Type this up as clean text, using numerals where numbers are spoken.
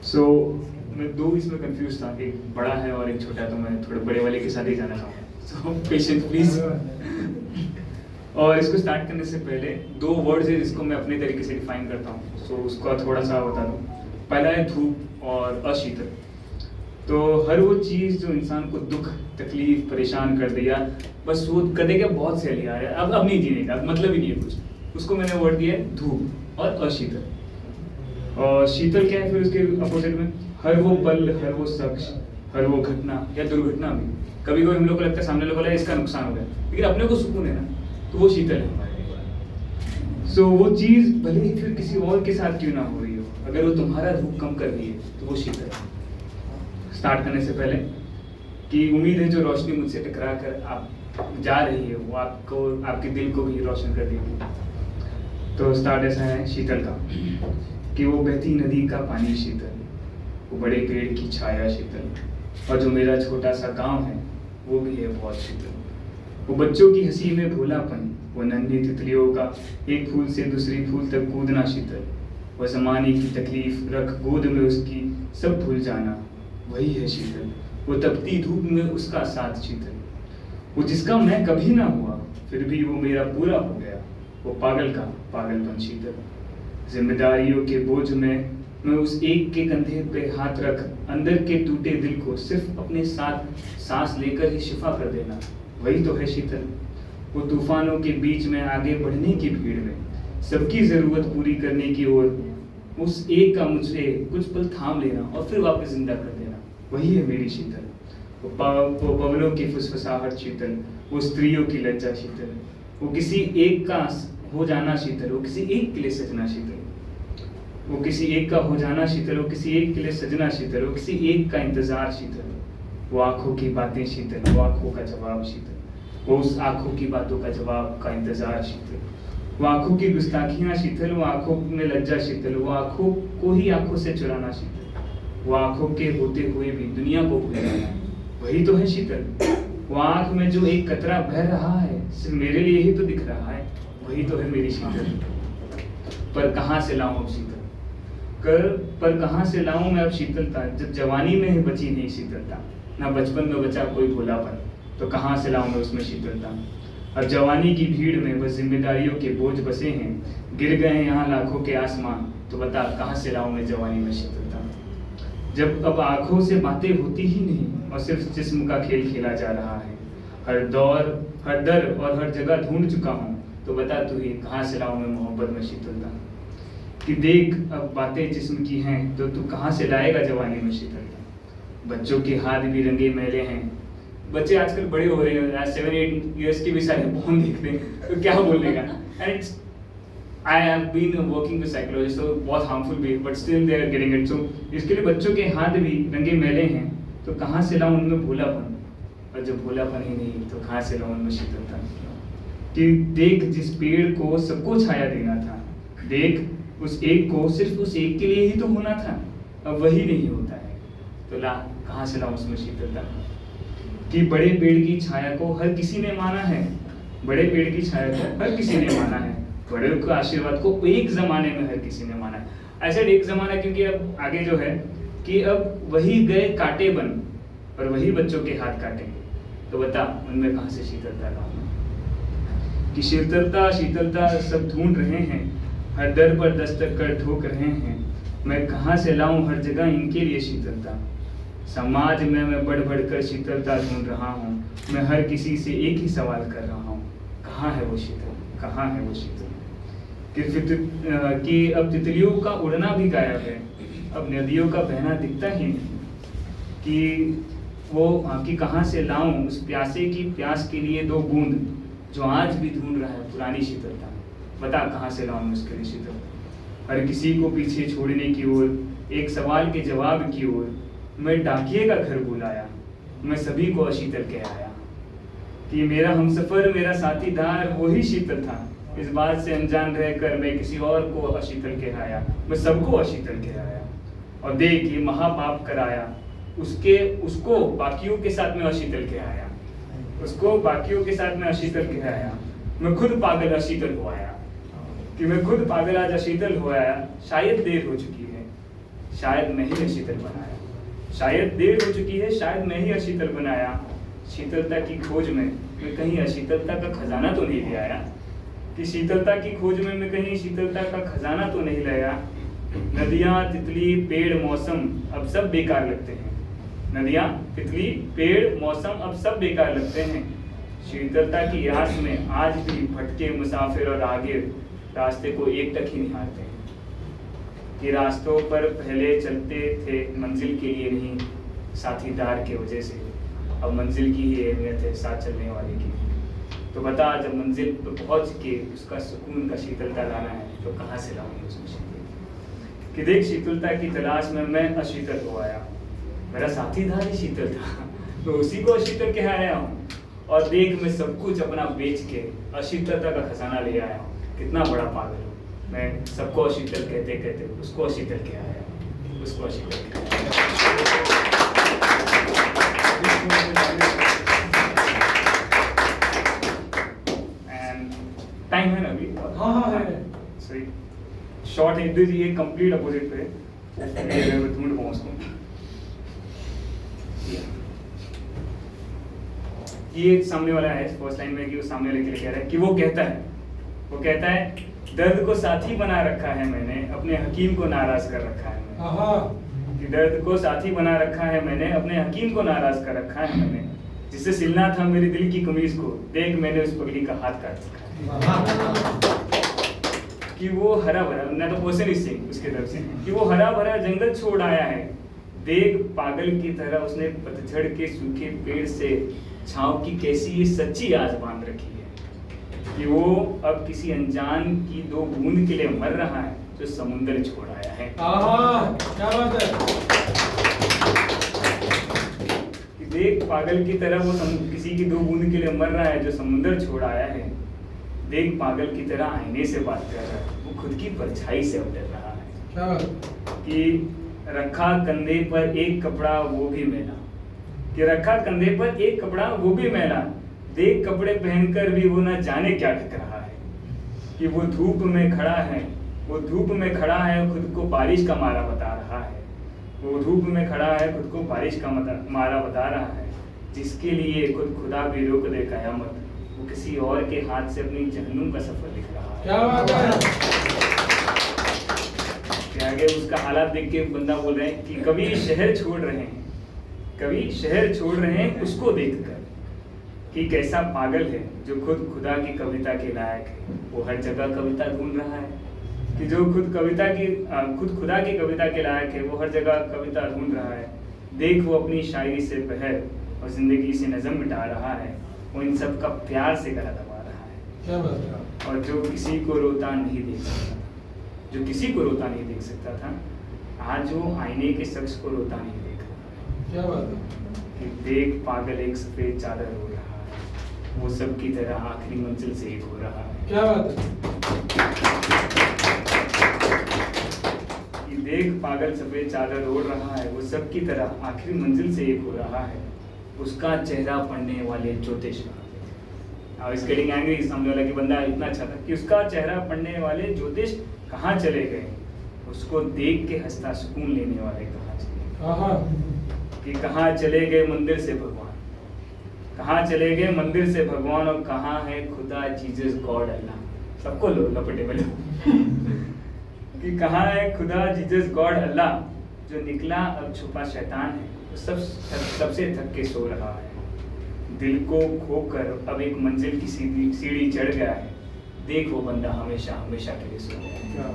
सो मैं दो इसमें कंफ्यूज था, एक बड़ा है और एक छोटा है, तो मैं थोड़े बड़े वाले के साथ ही जाना चाहूँगा। सो पेशेंस प्लीज। और इसको स्टार्ट करने से पहले दो वर्ड्स है जिसको मैं अपने तरीके से डिफाइन करता हूँ, सो उसका थोड़ा सा बता दूँ। पहला है धूप और अशीतल। तो हर वो चीज़ जो इंसान को दुख तकलीफ परेशान कर दिया, बस वो करेगा बहुत सह लिया है, अब नहीं जीने का मतलब ही नहीं है कुछ, उसको मैंने वर्ड दिया है धूप और अशीतल। और शीतल क्या है फिर उसके अपोजिट में? हर वो पल, हर वो शख्स, हर वो घटना या दुर्घटना भी, कभी कभी हम लोग को लगता है सामने लोगों को इसका नुकसान हो गया, लेकिन अपने को सुकून है ना, तो वो शीतल है हमारे। सो वो चीज़ भले ही फिर किसी और के साथ क्यों ना हो रही हो, अगर वो तुम्हारा धूप कम कर रही है तो वो शीतल है। स्टार्ट करने से पहले कि उम्मीद है जो रोशनी मुझसे टकरा कर आप जा रही है वो आपको, आपके दिल को भी रोशन कर देगी। तो स्टार्ट ऐसा है शीतल का कि वो बहती नदी का पानी शीतल, वो बड़े पेड़ की छाया शीतल, और जो मेरा छोटा सा गांव है वो भी है बहुत शीतल। वो बच्चों की हंसी में भोलापन, वो नन्ही तितलियों का एक फूल से दूसरी फूल तक कूदना शीतल, वह ज़माने की तकलीफ रख गोद में उसकी सब भूल जाना, वही है शीतल। वो तपती धूप में उसका साथ शीतल, वो जिसका मैं कभी ना हुआ फिर भी वो मेरा पूरा हो गया, वो पागल का पागलपन शीतल। जिम्मेदारियों के बोझ में मैं उस एक के कंधे पे हाथ रख अंदर के टूटे दिल को सिर्फ अपने साथ सांस लेकर ही शिफा कर देना, वही तो है शीतल। वो तूफानों के बीच में आगे बढ़ने की भीड़ में सबकी ज़रूरत पूरी करने की ओर उस एक का मुझे कुछ पल थाम लेना और फिर वापस जिंदा कर देना, वही है मेरी शीतल। वो पवनों की फुसफुसाहट शीतल, वो स्त्रियों की लज्जा शीतल, वो किसी एक का हो जाना शीतल, वो किसी एक के लिए सजना शीतल, वो किसी एक का हो जाना शीतल, वो किसी एक के लिए सजना शीतल, वो किसी एक का इंतजार शीतल, वो आंखों की बातें शीतल, वो आंखों का जवाब शीतल, वो उस आंखों की बातों का जवाब का इंतजार शीतल, वो आंखों की गुस्ताखियां शीतल, वो आंखों में लज्जा शीतल, वो आंखों को ही आंखों से चुराना शीतल, वो आंखों के होते हुए भी दुनिया को भूल जाना, वही तो है शीतल। वो आंख में जो एक कतरा बह रहा है सिर्फ मेरे लिए ही तो दिख रहा है, वही तो है मेरी शीतल। पर कहाँ से लाऊं अब शीतल पर कहाँ से लाऊं मैं अब शीतलता, जब जवानी में ही बची नहीं शीतलता, ना बचपन में बचा कोई भोलापन, तो कहाँ से लाऊं मैं उसमें शीतलता। अब जवानी की भीड़ में बस जिम्मेदारियों के बोझ बसे हैं, गिर गए हैं यहाँ लाखों के आसमान, तो बता कहाँ से लाऊं मैं जवानी में शीतलता। जब अब आंखों से बातें होती ही नहीं और सिर्फ जिस्म का खेल खेला जा रहा है, हर दौर हर दर और हर जगह ढूंढ चुका हूँ, तो बता तू ही कहाँ से लाऊं मैं मोहब्बत में शीतलता। कि देख अब बातें जिस्म की हैं तो तू कहाँ से लाएगा जवानी में शीतलता। बच्चों के हाथ भी रंगे मैले हैं, बच्चे आजकल बड़े हो रहे हैं, 7-8 ईयर्स के भी सारे फोन देखते हैं, तो क्या बोलने का। And I have been working with psychologist, तो बहुत हार्मफुल भी, but still they are getting it. So इसके लिए बच्चों के हाथ भी रंगे मैले हैं, तो कहाँ से लाऊं उनमें भोलापन, और जब भोलापन ही नहीं तो कहाँ से लाऊं उनमें शीतलता। कि देख जिस पेड़ को सबको छाया देना था, देख उस एक को सिर्फ उस एक के लिए ही तो होना था, अब वही नहीं होता है, तो ला कहाँ से लाऊं उसमें शीतलता। कि बड़े पेड़ की छाया को हर किसी ने माना है, बड़े पेड़ की छाया को हर किसी ने माना है, बड़े के आशीर्वाद को एक जमाने में हर किसी ने माना है। ऐसा एक जमाना क्योंकि अब आगे जो है कि अब वही गए कांटे बन और वही बच्चों के हाथ काटेंगे, तो बता उनमें कहाँ से शीतलता लाऊं। कि शीतलता शीतलता सब ढूंढ रहे हैं, हर दर पर दस्तक कर ठोक रहे हैं, मैं कहाँ से लाऊं हर जगह इनके लिए शीतलता। समाज में मैं बढ़ बढ़ कर शीतलता ढूंढ रहा हूँ, मैं हर किसी से एक ही सवाल कर रहा हूँ, कहाँ है वो शीतल, कहाँ है वो शीतल। कि अब तितलियों का उड़ना भी गायब है, अब नदियों का बहना दिखता ही नहीं। कि वो कि कहाँ से लाऊं उस प्यासे की प्यास के लिए दो बूंद, जो आज भी ढूंढ रहा है पुरानी शीतलता, बता कहाँ से लाऊं उसके लिए शीतलता। हर किसी को पीछे छोड़ने की ओर, एक सवाल के जवाब की ओर, मैं डाकिए का घर बुलाया, मैं सभी को अशीतल कह आया। कि मेरा हमसफर मेरा साथीदार वही शीतल था, इस बात से अनजान रहकर मैं किसी और को अशीतल कह आया, मैं सबको अशीतल कह आया। और देख ये महापाप कराया, उसको बाकियों के साथ में अशीतल कह आया, उसको बाकियों के साथ में अशीतल कह आया। मैं खुद पागल अशीतल हो आया, कि मैं खुद पागल आज अशीतल हो आया, शायद देर हो चुकी है, शायद मैं ही अशीतल बनाया, शायद देर हो चुकी है, शायद मैं ही अशीतल बनाया। शीतलता की खोज में मैं कहीं अशीतलता का खजाना तो नहीं ले आया, कि शीतलता की खोज में मैं कहीं शीतलता का खजाना तो नहीं लाया। नदियाँ, तितली, पेड़, मौसम अब सब बेकार लगते हैं। नदियाँ, तितली, पेड़, मौसम अब सब बेकार लगते हैं। शीतलता की आस में आज भी भटके मुसाफिर और आगे रास्ते को एकटक ही निहारते हैं, कि रास्तों पर पहले चलते थे मंजिल के लिए नहीं, साथीदार के वजह से। अब मंजिल की ही अहमियत है साथ चलने वाले की। तो बता, जब मंजिल पर पहुंच के उसका सुकून का शीतलता लाना है तो कहाँ से लाऊंगी उसमें शीतल? कि देख, शीतलता की तलाश में मैं अशीतल हो आया, मेरा साथीदार ही शीतल था, तो उसी को अशीतल कह आया हूँ। और देख, मैं सब कुछ अपना बेच के अशीतलता का खजाना ले आया हूँ। कितना बड़ा पागल हूँ मैं, सबको अशीतल कहते कहते उसको अशीतल कह आया हूँ, उसको अशीतल कह आया। टाइम है ना अभी? हाँ है। सही शॉर्ट है इधर, ये कंप्लीट अपोजिट पे ढूंढ पाऊँ उसको। ये सामने वाला है फर्स्ट लाइन में, कि वो सामने वाले के लिए कह रहा है कि वो कहता है दर्द को साथी बना रखा है मैंने, अपने हकीम को नाराज कर रखा है मैंने। कि दर्द को साथी बना रखा है मैंने, अपने हकीम को नाराज कर रखा है मैंने। जिसे सिलना था मेरे दिल की कमीज को, देख मैंने उस पगड़ी का हाथ काट रखा है। कि वो हरा भरा, ना तो क्वेश्चन इससे उसके तरफ से, कि वो हरा भरा जंगल छोड़ आया है, देख पागल की तरह उसने पतझड़ के सूखे पेड़ से छांव की कैसी ये सच्ची आस बांध रखी है। कि वो अब किसी अनजान की दो बूंद के लिए मर रहा है जो समुंदर छोड़ आया है। क्या बात है। कि देख पागल की तरह वो किसी की दो बूंद के लिए मर रहा है जो समुंदर छोड़ आया है। देख पागल की तरह आईने से बात कर रहा है, वो खुद की परछाई से अब डर रहा है। क्या बात। कि रखा कंधे पर एक कपड़ा वो भी मैला, कि रखा कंधे पर एक कपड़ा वो भी मैला, देख कपड़े पहनकर भी वो न जाने क्या ढक रहा है। कि वो धूप में खड़ा है, वो धूप में खड़ा है, खुद को बारिश का मारा बता रहा है। वो धूप में खड़ा है, खुद को बारिश का मारा बता रहा है। जिसके लिए खुद खुदा भी रोक दे कयामत, वो किसी और के हाथ से अपनी जहन्नुम का सफर लिख रहा है। क्या बात है। आगे उसका हालात देख के बंदा बोल रहे हैं कि कभी शहर छोड़ रहे हैं, कभी शहर छोड़ रहे हैं उसको देखकर, कि कैसा पागल है जो खुद खुदा की कविता के लायक है। वो हर जगह कविता ढूंढ रहा है, कि जो खुद खुदा की कविता के लायक है, वो हर जगह कविता ढूंढ रहा है। देख वो अपनी शायरी से बहर और जिंदगी से नज़म मिटा रहा है, वो इन सब का प्यार से गला दबा रहा है। क्या बात है। और जो किसी को रोता नहीं देख सकता, जो किसी को रोता नहीं देख सकता था, आज वो आईने के शख्स को रोता नहीं देख रहा। क्या बात है। कि देख पागल एक सफेद चादर हो रहा है, वो सब की तरह आखिरी मंजिल से एक हो रहा है। क्या बात है। कि देख पागल सफेद चादर ओढ़ रहा है, वो सब की तरह आखिरी मंजिल से एक हो रहा है। उसका चेहरा पढ़ने वाले ज्योतिष, अब इस गेटिंग एंग्री, सामने वाला कि बंदा इतना अच्छा था कि उसका चेहरा पढ़ने वाले ज्योतिष कहाँ चले गए, उसको देख के हंसता सुकून लेने वाले कहाँ चले गए। कि कहाँ चले गए मंदिर से भगवान, कहाँ चले गए मंदिर से भगवान, और कहाँ है खुदा जीसस गॉड अल्लाह। सबको लो लपटे में लो। कि कहाँ है खुदा जीसस गॉड अल्लाह, जो निकला अब छुपा शैतान है, वो सबसे थक के सो रहा है। दिल को खोकर अब एक मंजिल की सीढ़ी चढ़ गया है, देख वो बंदा हमेशा हमेशा के लिए सो गया है।